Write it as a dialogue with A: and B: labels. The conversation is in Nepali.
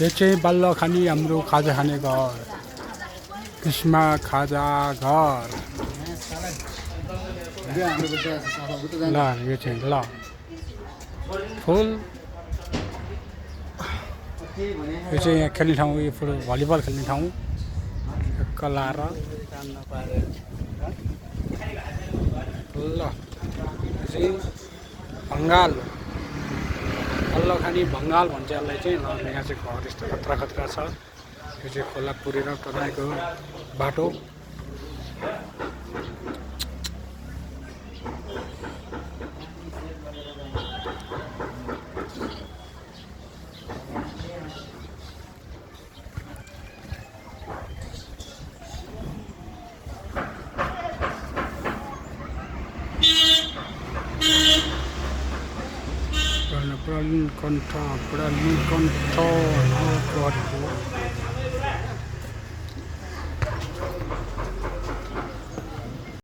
A: यो चाहिँ बल्लखानी हाम्रो खाजा खाने घर कृष्णा खाजा घर ल यो चाहिँ ल फुल यो चाहिँ यहाँ खेल्ने ठाउँ यो फुल भलिबल खेल्ने ठाउँ कलाएर ल यो चाहिँ भङ्गाल बल्लखानी भङ्गाल भन्छ यसलाई चाहिँ यहाँ चाहिँ घर यस्तो खतरा खतरा छ यो चाहिँ खोला पुरेर टनाएको बाटो Pran Kanta, Pran Kanta,